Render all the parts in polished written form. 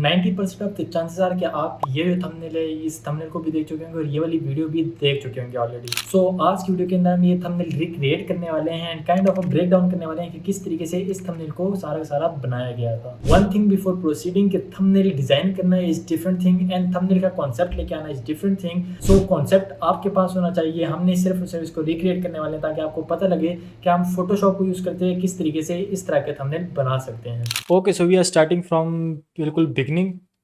90% of the chances are कि आप ये जो थंबनेल है इस थंबनेल को भी देख चुके होंगे और ये वाली वीडियो भी देख चुके होंगे ऑलरेडी। सो आज की वीडियो के अंदर हम ये थंबनेल रिक्रिएट करने वाले हैं and kind of break down करने वाले हैं कि किस तरीके से इस थंबनेल को सारा का सारा बनाया गया था। वन थिंग बिफोर प्रोसीडिंग कि थंबनेल डिजाइन करना is different thing and thumbnail का कॉन्सेप्ट लेके आना is different thing. So concept आपके पास होना चाहिए, हमने सिर्फ और सिर्फ इसको रिक्रिएट करने वाले हैं ताकि आपको पता लगे कि हम फोटोशॉप को यूज करते हैं किस तरीके से इस तरह के थंबनेल बना सकते हैं। Okay, so we are starting from बिल्कुल बिगनिंग।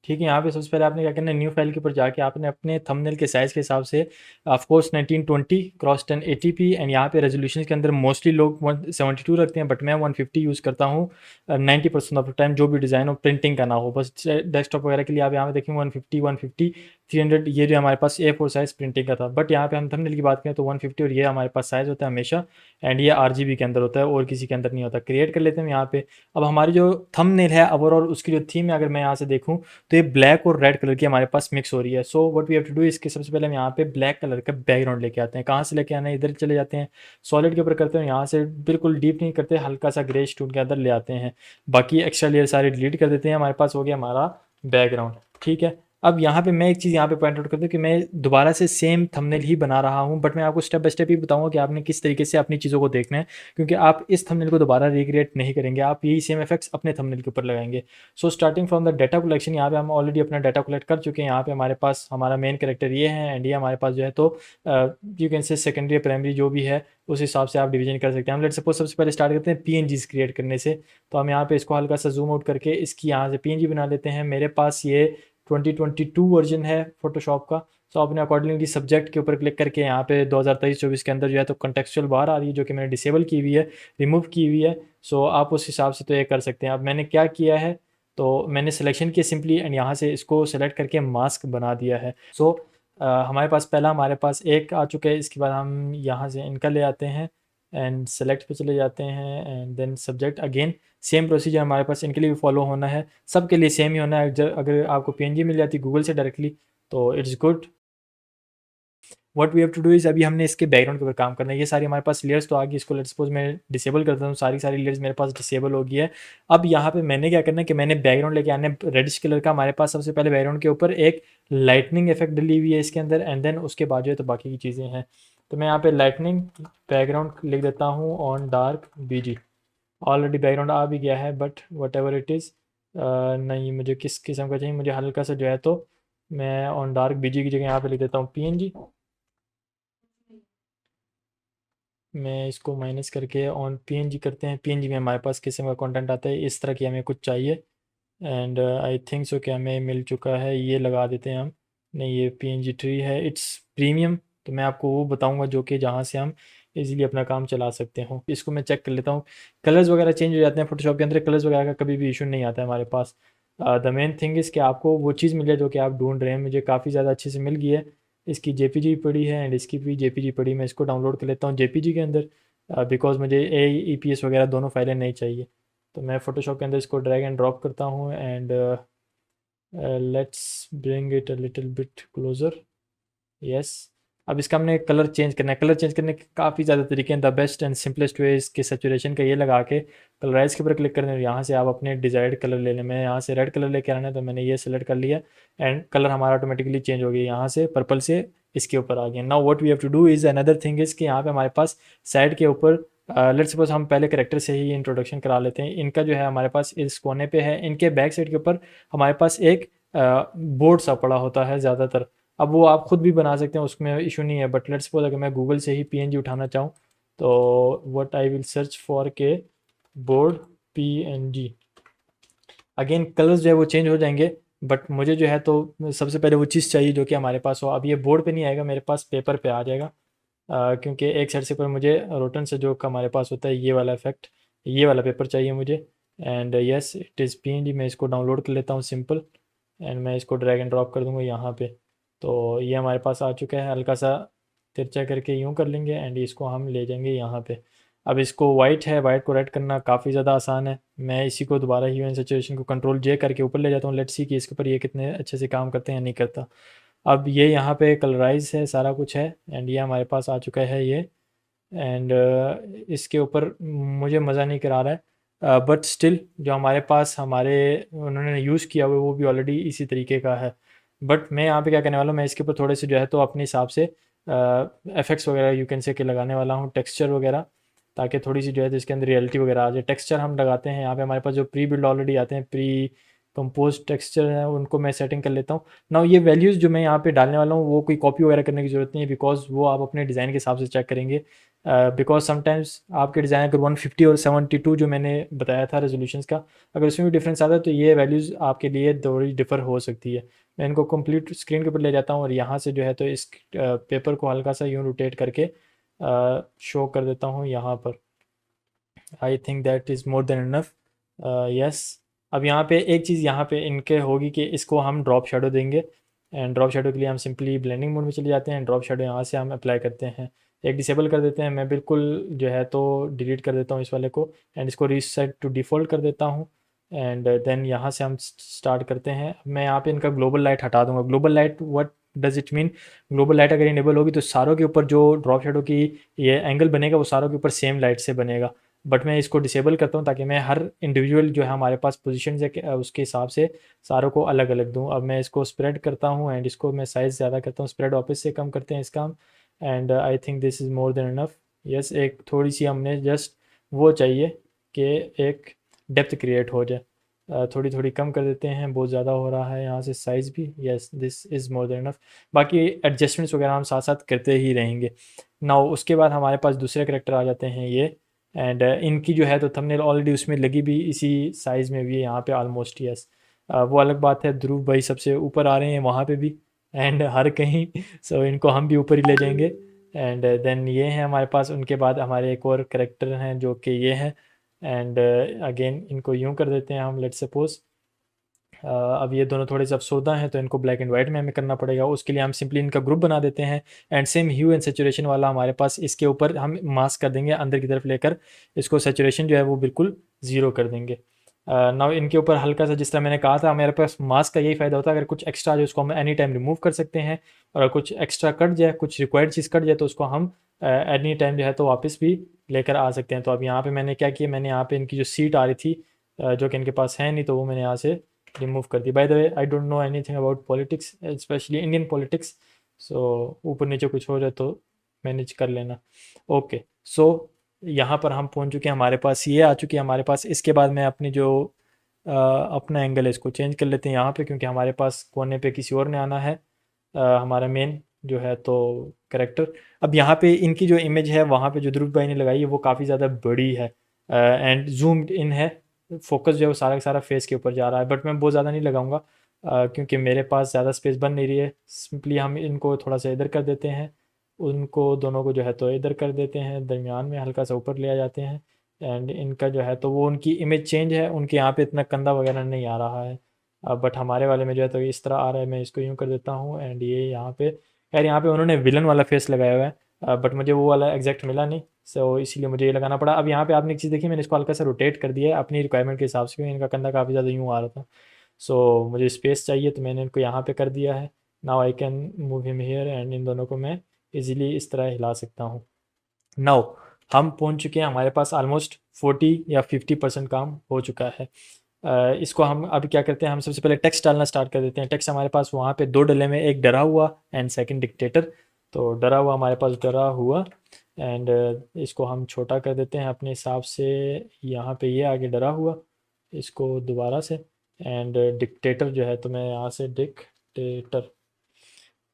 ठीक है, यहाँ पे सबसे पहले आपने क्या करना है, न्यू फाइल के ऊपर जाके आपने अपने थंबनेल के साइज़ के हिसाब से of course 1920 cross 1080p and यहाँ पे रेजोल्यूशन के अंदर मोस्टली लोग 172 रखते हैं, बट मैं 150 यूज़ करता हूँ 90% ऑफ द टाइम, जो भी डिज़ाइन हो प्रिंटिंग का ना हो। बस डेस्कटॉप वगैरह के लिए आप यहाँ पे देखें 150 300 ये जो हमारे पास A4 साइज़ प्रिंटिंग का था, बट यहाँ पे हम थंबनेल की बात करें तो 150 और ये हमारे पास साइज़ होता है हमेशा, एंड ये RGB के अंदर होता है और किसी के अंदर नहीं होता। क्रिएट कर लेते हैं यहाँ पे। अब हमारी जो थंबनेल है ओवरऑल उसकी जो थीम है, अगर मैं यहाँ से देखूँ तो ये ब्लैक और रेड कलर की हमारे पास मिक्स हो रही है। So what we have to do, इसके सबसे पहले हम यहाँ पे ब्लैक कलर का बैकग्राउंड लेके आते हैं। कहाँ से लेके आना है, इधर चले जाते हैं, सॉलिड के ऊपर करते हैं, यहाँ से बिल्कुल डीप नहीं करते, हल्का सा ग्रे टोन के अंदर ले आते हैं। बाकी एक्स्ट्रा लेयर सारे डिलीट कर देते हैं, हमारे पास हो गया हमारा बैकग्राउंड। ठीक है, अब यहाँ पे मैं एक चीज़ यहाँ पे पॉइंट आउट कर दूँ कि मैं दोबारा से सेम थंबनेल ही बना रहा हूँ, बट मैं आपको स्टेप बाय स्टेप ही बताऊँगा कि आपने किस तरीके से अपनी चीज़ों को देखना है, क्योंकि आप इस थंबनेल को दोबारा रिक्रिएट नहीं करेंगे, आप यही सेम इफेक्ट्स अपने थंबनेल के ऊपर लगाएंगे। So starting from the data collection, यहाँ पे हम ऑलरेडी अपना डाटा कलेक्ट कर चुके हैं। यहाँ पे हमारे पास हमारा मेन कैरेक्टर ये है एंड ये हमारे पास जो है तो you can say secondary primary जो भी है उस हिसाब से आप डिवीजन कर सकते हैं। हम लेट सपोज सबसे पहले स्टार्ट करते हैं PNGs क्रिएट करने से। तो हम यहाँ पे इसको हल्का सा जूम आउट करके इसकी यहाँ से PNG बना लेते हैं। मेरे पास ये 2022 वर्जन है फोटोशॉप का। सो आपने अकॉर्डिंगली सब्जेक्ट के ऊपर क्लिक करके यहाँ पे 2023-24 के अंदर जो है तो कॉन्टेक्चुअल बाहर आ रही है, जो कि मैंने डिसेबल की हुई है, रिमूव की हुई है। सो आप उस हिसाब से तो ये कर सकते हैं। अब मैंने क्या किया है, तो मैंने सिलेक्शन किया सिंपली एंड यहाँ से इसको सेलेक्ट करके मास्क बना दिया है। सो हमारे पास पहला हमारे पास एक आ चुका है। इसके बाद हम यहाँ से इनका ले आते हैं एंड सेलेक्ट पे चले जाते हैं and then subject. Again same procedure हमारे पास इनके लिए भी फॉलो होना है, सबके लिए सेम ही होना है। अगर आपको PNG मिल जाती गूगल से डायरेक्टली तो it's good. What we have to do is, अभी हमने इसके बैकग्राउंड के ऊपर काम करना है। ये सारी हमारे पास लेयर्स तो आ गई, इसको लेट्स सपोज मैं डिसेबल करता हूँ, सारी लेयर्स मेरे पास डिसेबल हो गई है। अब यहाँ पे मैंने क्या करना है कि मैंने बैकग्राउंड लेके आने रेडिश कलर का, हमारे पास सबसे पहले बैकग्राउंड के ऊपर एक लाइटनिंग इफेक्ट डली हुई है इसके अंदर एंड देन उसके बाद जो है तो बाकी की चीज़ें हैं। तो मैं यहाँ पे लाइटनिंग बैकग्राउंड लिख देता हूँ on dark BG। Already background आ भी गया है, but whatever it is, नहीं मुझे किस किस्म का चाहिए, मुझे हल्का सा जो है तो मैं ऑन डार्क BG की जगह यहाँ पे लिख देता हूँ PNG। मैं इसको माइनस करके ऑन PNG करते हैं। PNG में हमारे पास किस्म का कंटेंट आता है, इस तरह की हमें कुछ चाहिए एंड आई थिंक सो कि हमें मिल चुका है, ये लगा देते हैं हम। नहीं, ये PNG ट्री है, इट्स प्रीमियम। तो मैं आपको वो बताऊंगा जो कि जहाँ से हम इजीली अपना काम चला सकते हो। इसको मैं चेक कर लेता हूँ। कलर्स वगैरह चेंज हो जाते हैं फोटोशॉप के अंदर, कलर्स वगैरह का कभी भी इशू नहीं आता है हमारे पास। द मेन थिंग इज़ कि आपको वो चीज़ मिले जो कि आप ढूंढ रहे हैं। मुझे काफ़ी ज़्यादा अच्छे से मिल गई है। इसकी JPG पड़ी है एंड इसकी भी JPG पड़ी। मैं इसको डाउनलोड कर लेता हूँ JPG के अंदर, बिकॉज मुझे AEPS वगैरह दोनों फाइलें नहीं चाहिए। तो मैं फ़ोटोशॉप के अंदर इसको ड्रैग एंड ड्रॉप करता हूँ and let's bring it a little bit closer. Yes, अब इसका हमने कलर चेंज करना है। कलर चेंज करने के काफ़ी ज़्यादा तरीके हैं। The best and simplest way इसके सेचुरेशन का ये लगा के कलराइज के ऊपर क्लिक करने और यहाँ से आप अपने डिज़ायर्ड कलर ले लें। मैं यहाँ से रेड कलर लेके आना है तो मैंने ये सेलेक्ट कर लिया एंड कलर हमारा ऑटोमेटिकली चेंज हो गया, यहाँ से पर्पल से इसके ऊपर आ गया। Now what we have to do is another thing is कि यहाँ पे हमारे पास साइड के ऊपर लेट्स सपोज हम पहले करेक्टर से ही इंट्रोडक्शन करा लेते हैं। इनका जो है हमारे पास इस कोने पे है, इनके बैक साइड के ऊपर हमारे पास एक बोर्ड सा पड़ा होता है ज़्यादातर। अब वो आप खुद भी बना सकते हैं, उसमें इशू नहीं है, बट लेट्स सपोज अगर मैं गूगल से ही PNG उठाना चाहूँ तो what I will search for के बोर्ड PNG। अगेन कलर्स जो है वो चेंज हो जाएंगे, बट मुझे जो है तो सबसे पहले वो चीज़ चाहिए जो कि हमारे पास हो। अब ये बोर्ड पे नहीं आएगा, मेरे पास पेपर पे आ जाएगा, क्योंकि एक साइड से पर मुझे रोटन से जो हमारे पास होता है ये वाला इफेक्ट, ये वाला पेपर चाहिए मुझे। And yes it is PNG। मैं इसको डाउनलोड कर लेता हूँ सिंपल एंड मैं इसको ड्रैग एंड ड्रॉप कर दूँगा यहाँ पे। तो ये हमारे पास आ चुका है, हल्का सा तिरछा करके यूँ कर लेंगे एंड इसको हम ले जाएंगे यहाँ पे। अब इसको वाइट है, वाइट को रेड करना काफ़ी ज़्यादा आसान है। मैं इसी को दोबारा ह्यू एंड सैचुरेशन को कंट्रोल J करके ऊपर ले जाता हूँ। लेट्स सी कि इसके ऊपर ये कितने अच्छे से काम करते हैं या नहीं करता। अब ये यहाँ पे कलराइज है, सारा कुछ है एंड ये हमारे पास आ चुका है ये एंड इसके ऊपर मुझे मज़ा नहीं करा रहा है। बट स्टिल जो हमारे पास हमारे उन्होंने यूज़ किया हुआ है वो भी ऑलरेडी इसी तरीके का है। बट मैं यहाँ पे क्या करने वाला हूँ, मैं इसके ऊपर थोड़े से जो है तो अपने हिसाब से इफेक्ट्स वगैरह यू कैन से के लगाने वाला हूँ, टेक्सचर वगैरह, ताकि थोड़ी सी जो है तो इसके अंदर रियलिटी वगैरह आ जाए। टेक्सचर हम लगाते हैं यहाँ पे, हमारे पास जो प्री बिल्ड ऑलरेडी आते हैं, प्री कंपोज टेक्सचर हैं, उनको मैं सेटिंग कर लेता हूँ। नाउ ये वैल्यूज़ जो मैं यहाँ पे डालने वाला हूँ वो कोई कॉपी वगैरह करने की ज़रूरत नहीं है, बिकॉज वो आप अपने डिज़ाइन के हिसाब से चेक करेंगे। बिकॉज समटाइम्स आपके डिज़ाइन अगर 150 और 72 जो मैंने बताया था रेजोल्यूशंस का, अगर उसमें भी डिफरेंस आता है तो ये वैल्यूज़ आपके लिए थोड़ी डिफ़र हो सकती है। मैं इनको कंप्लीट स्क्रीन के ऊपर ले जाता हूँ और यहाँ से जो है तो इस पेपर को हल्का सा यूँ रोटेट करके शो कर देता हूँ यहाँ पर। I think that is more than enough. Yes, अब यहाँ पे एक चीज़ यहाँ पे इनके होगी कि इसको हम ड्रॉप शेडो देंगे, एंड ड्रॉप शेडो के लिए हम सिंपली ब्लेंडिंग मोड में चले जाते हैं। ड्रॉप शेडो यहाँ से हम अप्लाई करते हैं, एक डिसेबल कर देते हैं। मैं बिल्कुल जो है तो डिलीट कर देता हूँ इस वाले को, एंड इसको रीसेट टू डिफ़ॉल्ट कर देता हूँ। एंड देन यहाँ से हम स्टार्ट करते हैं। मैं यहाँ पे इनका ग्लोबल लाइट हटा दूंगा। Global light what does it mean? Global light अगर इनेबल होगी तो सारों के ऊपर जो ड्रॉप शेडो की ये एंगल बनेगा वो सारों के ऊपर सेम लाइट से बनेगा। बट मैं इसको डिसेबल करता हूँ ताकि मैं हर इंडिविजुअल जो है हमारे पास पोजीशन है उसके हिसाब से सारों को अलग अलग दूँ। अब मैं इसको स्प्रेड करता हूँ एंड इसको मैं साइज़ ज़्यादा करता हूँ, स्प्रेड वापस से कम करते हैं इसका हम। And I think this is more than enough. Yes, एक थोड़ी सी हमने जस्ट वो चाहिए कि एक डेप्थ क्रिएट हो जाए, थोड़ी थोड़ी कम कर देते हैं, बहुत ज़्यादा हो रहा है यहाँ से साइज़ भी। Yes, this is more than enough. बाकी एडजस्टमेंट्स वगैरह हम साथ साथ करते ही रहेंगे। नाउ उसके बाद हमारे पास दूसरे करेक्टर आ जाते हैं ये, एंड इनकी जो है तो थंबनेल ऑलरेडी उसमें लगी भी इसी साइज़ में भी है यहाँ पे ऑलमोस्ट। यस, वो अलग बात है, ध्रुव भाई सबसे ऊपर आ रहे हैं वहाँ पे भी एंड हर कहीं सो इनको हम भी ऊपर ही ले जाएंगे। एंड देन ये हैं हमारे पास। उनके बाद हमारे एक और करेक्टर हैं जो कि ये हैं, एंड अगेन इनको यूँ कर देते हैं हम, लेट्स सपोज अब ये दोनों थोड़े से अफसरदा हैं तो इनको ब्लैक एंड वाइट में हमें करना पड़ेगा। उसके लिए हम सिंपली इनका ग्रुप बना देते हैं, and same hue and saturation वाला हमारे पास इसके ऊपर हम मास्क कर देंगे अंदर की तरफ लेकर, इसको सेचुरेशन जो है वो बिल्कुल ज़ीरो कर देंगे। नाउ इनके ऊपर हल्का सा, जिस तरह मैंने कहा था, मेरे पास मास्क का यही फ़ायदा होता है, अगर कुछ एक्स्ट्रा जो उसको हम एनी टाइम रिमूव कर सकते हैं, और कुछ एक्स्ट्रा कट जाए, कुछ रिक्वायर्ड चीज़ कट जाए तो उसको हम एनी टाइम जो है तो वापस भी लेकर आ सकते हैं। तो अब यहाँ पे मैंने क्या किया, मैंने यहाँ पे इनकी जो सीट आ रही थी जो कि इनके पास है नहीं, तो वो मैंने यहाँ से रिमूव कर दी। By the way, I don't know anything about politics, especially Indian politics, so ऊपर नीचे कुछ हो जाए तो मैनेज कर लेना। ओके, सो यहाँ पर हम पहुँच चुके हैं, हमारे पास ये आ चुकी है हमारे पास। इसके बाद मैं अपनी जो अपना एंगल है इसको चेंज कर लेते हैं यहाँ पे, क्योंकि हमारे पास कोने पे किसी और ने आना है, हमारा मेन जो है तो करेक्टर। अब यहाँ पे इनकी जो इमेज है वहाँ पे जो ध्रुव भाई ने लगाई है वो काफ़ी ज़्यादा बड़ी है, एंड जूम्ड इन है, फोकस जो है वो सारा का सारा फेस के ऊपर जा रहा है। बट मैं बहुत ज़्यादा नहीं लगाऊंगा क्योंकि मेरे पास ज़्यादा स्पेस बन नहीं रही है। सिंपली हम इनको थोड़ा सा इधर कर देते हैं, उनको दोनों को जो है तो इधर कर देते हैं, दरमियान में हल्का सा ऊपर ले आ जाते हैं, एंड इनका जो है तो वो उनकी इमेज चेंज है, उनके यहाँ पे इतना कंधा वगैरह नहीं आ रहा है। बट हमारे वाले में जो है तो इस तरह आ रहा है। मैं इसको यूँ कर देता हूँ, एंड ये यहाँ पे, यार यहाँ पे उन्होंने विलन वाला फेस लगाया हुआ है, बट मुझे वो वाला एग्जैक्ट मिला नहीं, सो इसीलिए मुझे ये लगाना पड़ा। अब यहाँ पे आपने एक चीज़ देखी, मैंने इसको हल्का सा रोटेट कर दिया है अपनी रिक्वायरमेंट के हिसाब से, क्योंकि इनका कंधा काफ़ी ज़्यादा यूँ आ रहा था। सो मुझे स्पेस चाहिए तो मैंने इनको यहाँ पे कर दिया है। Now I can move him here, and in दोनों को मैं इजीली इस तरह हिला सकता हूँ। नाउ हम पहुँच चुके हैं, हमारे पास ऑलमोस्ट 40 या 50% काम हो चुका है। इसको हम अभी क्या करते हैं, हम सबसे पहले टेक्स्ट डालना स्टार्ट कर देते हैं। टेक्स्ट हमारे पास वहाँ पे दो डले में, एक डरा हुआ एंड सेकंड डिक्टेटर। तो डरा हुआ हमारे पास डरा हुआ, एंड इसको हम छोटा कर देते हैं अपने हिसाब से। यहाँ पे ये आगे डरा हुआ, इसको दोबारा से, एंड डिक्टेटर जो है तो मैं यहाँ से डिक्टेटर,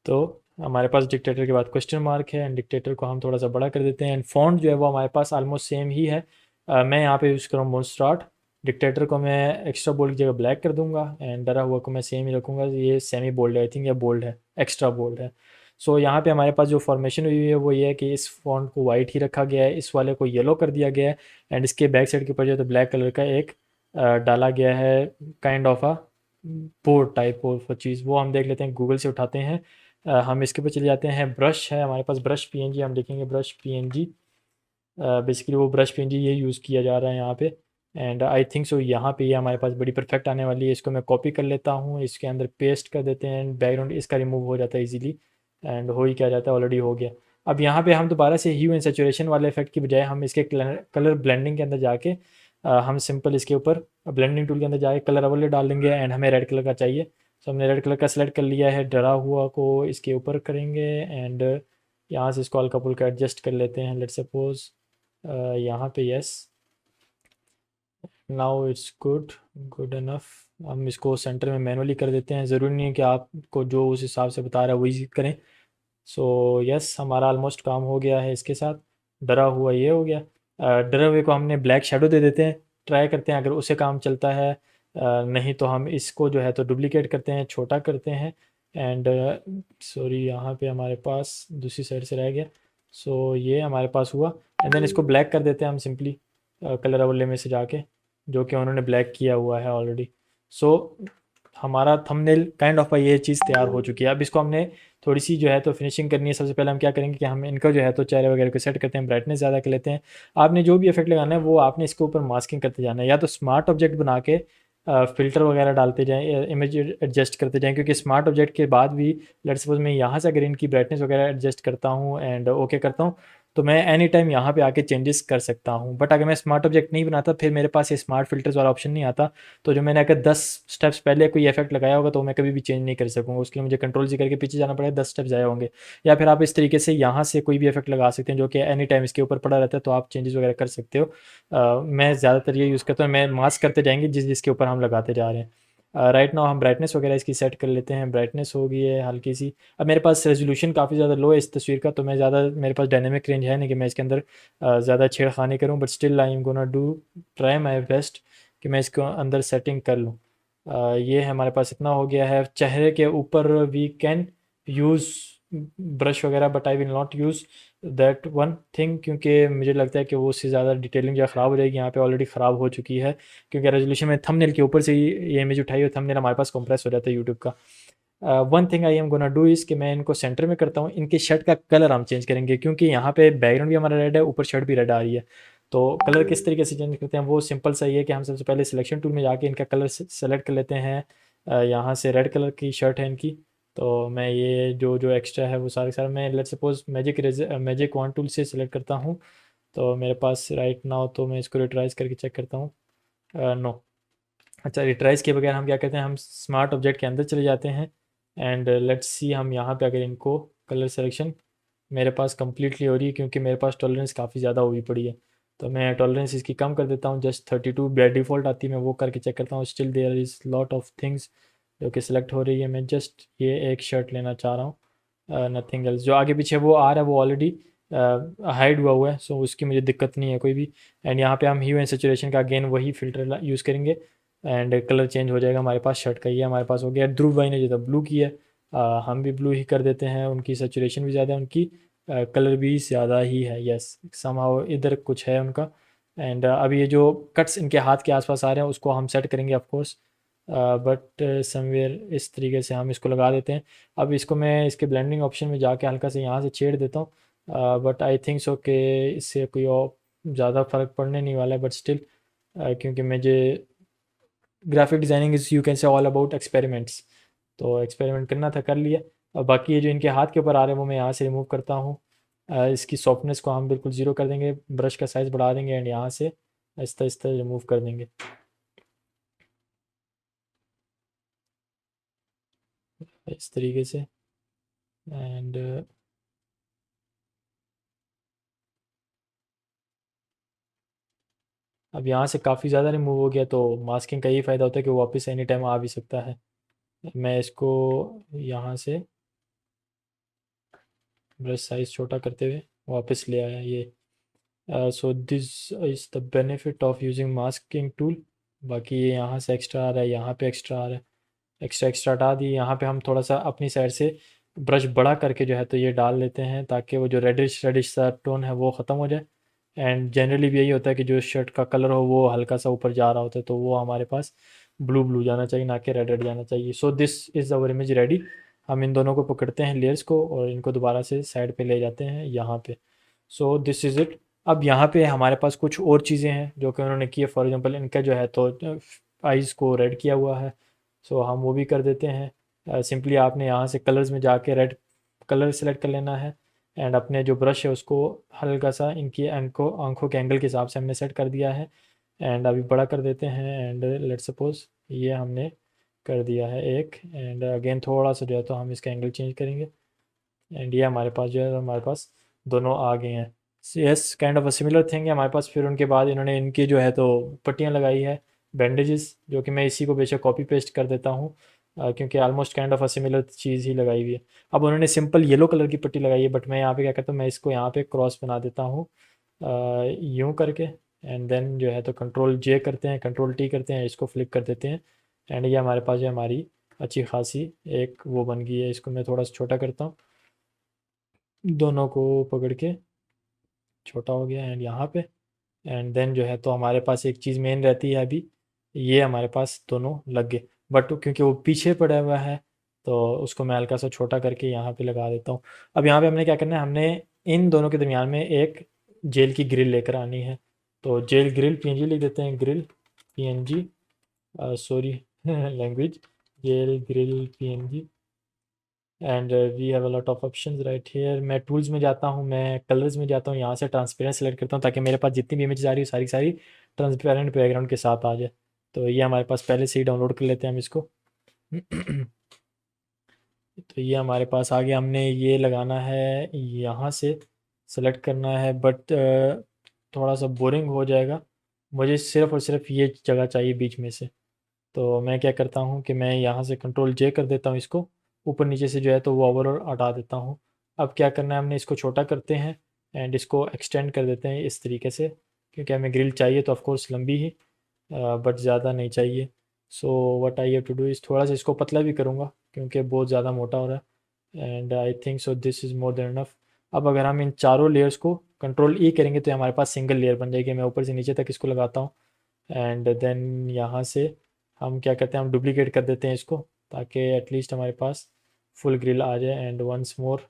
तो हमारे पास डिक्टेटर के बाद क्वेश्चन मार्क है, एंड डिक्टेटर को हम थोड़ा सा बड़ा कर देते हैं, एंड फॉन्ट जो है वो हमारे पास ऑलमोस्ट सेम ही है। मैं यहाँ पे यूज़ करूँ मोनस्ट्राट। डिक्टेटर को मैं एक्स्ट्रा बोल्ड की जगह ब्लैक कर दूंगा, एंड डरा हुआ को मैं सेम ही रखूँगा, ये सेमी बोल्ड है आई थिंक, या बोल्ड है, एक्स्ट्रा बोल्ड है। सो यहाँ पे हमारे पास जो फॉर्मेशन हुई है वो ये है कि इस फॉन्ट को वाइट ही रखा गया है, इस वाले को येलो कर दिया गया है, एंड इसके बैक साइड के ऊपर जो है तो ब्लैक कलर का एक डाला गया है, kind of a board type of चीज़। वो हम देख लेते हैं, गूगल से उठाते हैं। हम इसके ऊपर चले जाते हैं, ब्रश है हमारे पास, ब्रश पीएनजी, हम देखेंगे ब्रश पीएनजी। बेसिकली वो ब्रश पीएनजी ये यूज़ किया जा रहा है यहाँ पे, एंड आई थिंक सो यहाँ पे ये हमारे पास बड़ी परफेक्ट आने वाली है। इसको मैं कॉपी कर लेता हूँ, इसके अंदर पेस्ट कर देते हैं, एंड बैकग्राउंड इसका रिमूव हो जाता है इजीली, एंड हो ही क्या जाता है, ऑलरेडी हो गया। अब यहाँ पे हम दोबारा से ह्यू एंड सेचुरेशन वाले इफेक्ट की बजाय हम इसके कलर ब्लेंडिंग के अंदर जाके हम सिंपल इसके ऊपर ब्लेंडिंग टूल के अंदर जाके कलर ओवरले डाल देंगे एंड हमें रेड कलर का चाहिए। सो हमने रेड कलर का सेलेक्ट कर लिया है, डरा हुआ को इसके ऊपर करेंगे एंड यहाँ से इसको हल्का फुल्का एडजस्ट कर लेते हैं। लेट्स सपोज यहाँ पे yes, now it's good, good enough. हम इसको सेंटर में मैनुअली कर देते हैं, ज़रूरी नहीं है कि आपको जो उस हिसाब से बता रहा है वही करें। सो यस, हमारा ऑलमोस्ट काम हो गया है इसके साथ। डरा हुआ ये हो गया। डरे हुए को हमने ब्लैक शेडो दे देते हैं, ट्राई करते हैं अगर उससे काम चलता है। नहीं तो हम इसको जो है तो डुप्लीकेट करते हैं, छोटा करते हैं एंड सॉरी यहाँ पे हमारे पास दूसरी साइड से रह गया। सो ये हमारे पास हुआ एंड देन इसको ब्लैक कर देते हैं हम सिंपली कलर ओवरले में से जाके, जो कि उन्होंने ब्लैक किया हुआ है ऑलरेडी। सो हमारा थंबनेल काइंड ऑफ ये चीज़ तैयार हो चुकी है। अब इसको हमने थोड़ी सी जो है तो फिनिशिंग करनी है। सबसे पहले हम क्या करेंगे कि हम इनका जो है तो चेहरे वगैरह को सेट करते हैं, ब्राइटनेस ज़्यादा कर लेते हैं। आपने जो भी इफेक्ट लगाना है वो आपने इसके ऊपर मास्किंग करते जाना है, या तो स्मार्ट ऑब्जेक्ट बना के फ़िल्टर वगैरह डालते जाएँ, इमेज एडजस्ट करते जाएँ, क्योंकि स्मार्ट ऑब्जेक्ट के बाद भी लेट्स सपोज मैं यहाँ से अगर इनकी ब्राइटनेस वगैरह एडजस्ट करता हूँ एंड ओके करता हूँ तो मैं एनी टाइम यहाँ पे आके चेंजेस कर सकता हूँ। बट अगर मैं स्मार्ट ऑब्जेक्ट नहीं बनाता फिर मेरे पास ये स्मार्ट फिल्टर्स वाला ऑप्शन नहीं आता। तो जो मैंने अगर 10 स्टेप्स पहले कोई इफेक्ट लगाया होगा तो मैं कभी भी चेंज नहीं कर सकूँगा, उसके लिए मुझे कंट्रोल जी करके पीछे जाना पड़ेगा, 10 स्टेप्स आए होंगे। या फिर आप इस तरीके से यहाँ से कोई भी इफेक्ट लगा सकते हैं जो कि एनी टाइम इसके ऊपर पड़ा रहता है, तो आप चेंजेस वगैरह कर सकते हो। मैं ज़्यादातर ये यूज़ करता हूँ, मैं मास्क करते जाएंगे जिसके ऊपर हम लगाते जा रहे हैं। राइट नाउ हम ब्राइटनेस वगैरह इसकी सेट कर लेते हैं। ब्राइटनेस हो गई है हल्की सी। अब मेरे पास रेजोल्यूशन काफ़ी ज़्यादा लो है इस तस्वीर का, तो मैं ज़्यादा, मेरे पास डायनेमिक रेंज है नहीं कि मैं इसके अंदर ज़्यादा छेड़खानी करूँ, but still I am gonna do try my best कि मैं इसको अंदर सेटिंग कर लूँ। ये है हमारे पास, इतना हो गया है। चेहरे के ऊपर वी कैन यूज़ ब्रश वगैरह, but I will not use that one thing, क्योंकि मुझे लगता है कि वो उससे ज़्यादा डिटेलिंग जो ख़राब हो जाएगी। यहाँ पे ऑलरेडी ख़राब हो चुकी है क्योंकि रेजोल्यूशन में थंबनेल के ऊपर से ही ये इमेज उठाई और थंबनेल हमारे पास कंप्रेस हो जाता है यूट्यूब का। One thing I am gonna do is कि मैं इनको सेंटर में करता हूँ। इनके शर्ट का कलर हम चेंज करेंगे क्योंकि यहाँ पे बैकग्राउंड भी हमारा रेड है, ऊपर शर्ट भी रेड आ रही है। तो कलर किस तरीके से चेंज करते हैं वो सिंपल सा ही है कि हम सबसे पहले सिलेक्शन टूल में जाके इनका कलर सेलेक्ट कर लेते हैं। यहाँ से रेड कलर की शर्ट है इनकी, तो मैं ये जो जो एक्स्ट्रा है वो सारे सारे मैं let's suppose magic one tool से सिलेक्ट करता हूँ। तो मेरे पास राइट नाउ, तो मैं इसको रिट्राइज करके चेक करता हूँ। नो, अच्छा, रिट्राइज के बगैर हम क्या करते हैं, हम स्मार्ट ऑब्जेक्ट के अंदर चले जाते हैं एंड लेट्स सी हम यहाँ पे अगर इनको कलर सिलेक्शन मेरे पास कम्प्लीटली हो रही है क्योंकि मेरे पास टॉलरेंस काफ़ी ज़्यादा हुई पड़ी है। तो मैं टॉलरेंस इसकी कम कर देता हूँ, जस्ट 32 बाय डिफ़ॉल्ट आती है, मैं वो करके चेक करता हूँ। Still there is lot of things जो कि सिलेक्ट हो रही है। मैं जस्ट ये एक शर्ट लेना चाह रहा हूँ, नथिंग एल्स। जो आगे पीछे वो आ रहा है वो ऑलरेडी हाइड हुआ है, सो उसकी मुझे दिक्कत नहीं है कोई भी। एंड यहाँ पे हम ह्यू एंड सैचुरेशन का अगेन वही फिल्टर यूज़ करेंगे एंड कलर चेंज हो जाएगा हमारे पास। शर्ट का ये हमारे पास हो गया। ध्रुव भाई ने जो था ब्लू की है, हम भी ब्लू ही कर देते हैं। उनकी सैचुरेशन भी ज़्यादा है, उनकी कलर भी ज़्यादा ही है। यस, समहाउ इधर कुछ है उनका। एंड अभी ये जो कट्स इनके हाथ के आसपास आ रहे हैं उसको हम सेट करेंगे ऑफ कोर्स, बट समवेयर इस तरीके से हम इसको लगा देते हैं। अब इसको मैं इसके ब्लेंडिंग ऑप्शन में जाके हल्का से यहाँ से छेड़ देता हूँ, बट आई थिंक सो कि इससे कोई और ज़्यादा फ़र्क पड़ने नहीं वाला है, बट स्टिल क्योंकि मुझे graphic designing is you can say all about experiments, तो एक्सपेरिमेंट करना था कर लिया। और बाकी ये जो इनके हाथ के ऊपर आ रहे हैं वो मैं यहाँ से रिमूव करता हूँ। इसकी सॉफ्टनेस को हम बिल्कुल ज़ीरो कर देंगे, ब्रश का साइज़ बढ़ा देंगे एंड यहाँ से आहिस्ता आहिस्ता रिमूव कर देंगे इस तरीके से। एंड अब यहाँ से काफ़ी ज़्यादा रिमूव हो गया, तो मास्किंग का यही फ़ायदा होता है कि वो वापस एनी टाइम आ भी सकता है। मैं इसको यहाँ से ब्रश साइज़ छोटा करते हुए वापस ले आया ये। So this is the benefit of using masking tool. बाकी ये यहाँ से एक्स्ट्रा आ रहा है, यहाँ पे एक्स्ट्रा आ रहा है, एक्स्ट्रा एक्स्ट्रा हटा दी। यहाँ पे हम थोड़ा सा अपनी साइड से ब्रश बड़ा करके जो है तो ये डाल लेते हैं ताकि वो जो रेडिश रेडिश सा टोन है वो ख़त्म हो जाए। एंड जनरली भी यही होता है कि जो शर्ट का कलर हो वो हल्का सा ऊपर जा रहा होता है, तो वो हमारे पास ब्लू ब्लू जाना चाहिए, ना कि रेड रेड जाना चाहिए। So this is our image ready. हम इन दोनों को पकड़ते हैं लेयर्स को और इनको दोबारा से साइड पे ले जाते हैं यहाँ पे। So this is it. अब यहाँ पे हमारे पास कुछ और चीज़ें हैं जो कि उन्होंने की है। फॉर एग्जांपल इनका जो है तो आइज़ को रेड किया हुआ है, सो हम वो भी कर देते हैं। सिंपली आपने यहाँ से कलर्स में जाके रेड कलर सेलेक्ट कर लेना है एंड अपने जो ब्रश है उसको हल्का सा इनकी आंखों के एंगल के हिसाब से हमने सेट कर दिया है। एंड अभी बड़ा कर देते हैं एंड लेट्स सपोज ये हमने कर दिया है एक, एंड अगेन थोड़ा सा जो है तो हम इसका एंगल चेंज करेंगे एंड ये हमारे पास जो है हमारे पास दोनों आ गए हैं। Yes, kind of a similar thing है हमारे पास। फिर उनके बाद इन्होंने इनकी जो है तो पट्टियाँ लगाई है, बैंडेजेस, जो कि मैं इसी को बेशक कॉपी पेस्ट कर देता हूँ क्योंकि almost kind of a similar चीज़ ही लगाई हुई है। अब उन्होंने सिंपल येलो कलर की पट्टी लगाई है, बट मैं यहाँ पे क्या करता हूँ, मैं इसको यहाँ पे क्रॉस बना देता हूँ यूँ करके, एंड देन जो है तो कंट्रोल जे करते हैं, कंट्रोल टी करते हैं, इसको फ्लिप कर देते हैं एंड ये हमारे पास जो हमारी अच्छी खासी एक वो बन गई है। इसको मैं थोड़ा सा छोटा करता हूँ, दोनों को पकड़ के छोटा हो गया एंड यहाँ पे, एंड देन जो है तो हमारे पास एक चीज़ मेन रहती है अभी, ये हमारे पास दोनों लग गए, बट क्योंकि वो पीछे पड़ा हुआ है तो उसको मैं हल्का सा छोटा करके यहाँ पे लगा देता हूँ। अब यहाँ पे हमने क्या करना है, हमने इन दोनों के दरमियान में एक जेल की ग्रिल लेकर आनी है। तो जेल ग्रिल पीएनजी लिख देते हैं, grill PNG, sorry language, gel grill PNG and we have a lot of options right here. मैं टूल्स में जाता हूँ, मैं कलर्स में जाता हूँ, यहाँ से ट्रांसपेरेंट सेलेक्ट करता हूँ ताकि मेरे पास जितनी भी इमेजेस आ रही है सारी सारी ट्रांसपेरेंट बैकग्राउंड के साथ आ जाए। तो ये हमारे पास पहले से ही डाउनलोड कर लेते हैं हम इसको तो ये हमारे पास आ गया। हमने ये लगाना है, यहाँ से सेलेक्ट करना है, बट थोड़ा सा बोरिंग हो जाएगा, मुझे सिर्फ़ और सिर्फ ये जगह चाहिए बीच में से। तो मैं क्या करता हूँ कि मैं यहाँ से कंट्रोल जे कर देता हूँ, इसको ऊपर नीचे से जो है तो वो ओवरऑल हटा देता हूँ। अब क्या करना है, हमने इसको छोटा करते हैं एंड इसको एक्सटेंड कर देते हैं इस तरीके से, क्योंकि हमें ग्रिल चाहिए तो ऑफ कोर्स लंबी ही, बट ज़्यादा नहीं चाहिए। So what I have to do is थोड़ा सा इसको पतला भी करूँगा क्योंकि बहुत ज़्यादा मोटा हो रहा है, and I think so this is more than enough. अब अगर हम इन चारों लेयर्स को कंट्रोल ई करेंगे तो हमारे पास सिंगल लेयर बन जाएगी। मैं ऊपर से नीचे तक इसको लगाता हूँ एंड देन यहाँ से हम क्या करते हैं, हम डुप्लीकेट कर देते हैं इसको ताकि एटलीस्ट हमारे पास फुल ग्रिल आ जाए। एंड वंस मोर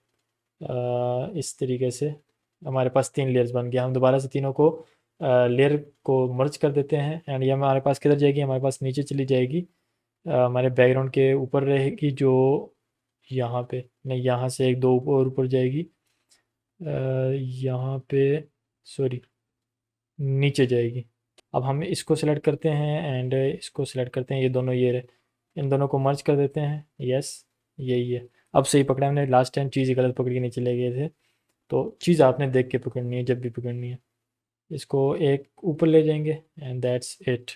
इस तरीके से हमारे पास 3 लेयर्स बन गया। हम दोबारा से तीनों को लेयर को मर्ज कर देते हैं एंड ये हमारे पास किधर जाएगी, हमारे पास नीचे चली जाएगी, हमारे बैकग्राउंड के ऊपर रहेगी, जो यहाँ पे नहीं, यहाँ से एक दो ऊपर ऊपर जाएगी, यहाँ पे सॉरी नीचे जाएगी। अब हम इसको सेलेक्ट करते हैं एंड इसको सेलेक्ट करते हैं, ये दोनों ये रहे, इन दोनों को मर्ज कर देते हैं। यस, यही है। अब सही पकड़ा हमने, लास्ट टाइम चीज़ गलत पकड़ के नीचे ले गए थे, तो चीज़ आपने देख के पकड़नी है जब भी पकड़नी है। इसको एक ऊपर ले जाएंगे and that's it.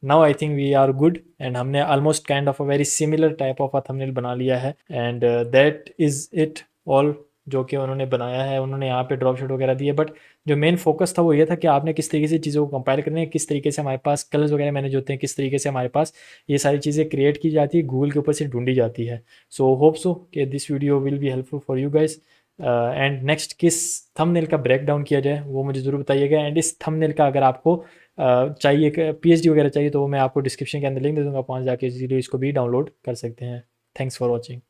Now I think we are good and हमने almost kind of a very similar type of a thumbnail बना लिया है and that is it all जो कि उन्होंने बनाया है। उन्होंने यहाँ पे ड्रॉप शॉट वगैरह दिए, बट जो मेन फोकस था वो ये था कि आपने किस तरीके से चीज़ों को कंपाइल करने हैं, किस तरीके से हमारे पास कलर्स वगैरह मैनेज होते हैं, किस तरीके से हमारे पास ये सारी चीज़ें क्रिएट की जाती है, गूगल के ऊपर से ढूंढी जाती है। सो होप सो कि this video will be helpful for you guys. And next किस थंबनेल का ब्रेक डाउन किया जाए वो मुझे ज़रूर बताइएगा। एंड इस थंबनेल का अगर आपको चाहिए पीएचडी वगैरह चाहिए तो वो मैं आपको डिस्क्रिप्शन के अंदर लिंक दे दूँगा, आप वहाँ जाके इसको भी डाउनलोड कर सकते हैं। Thanks for watching.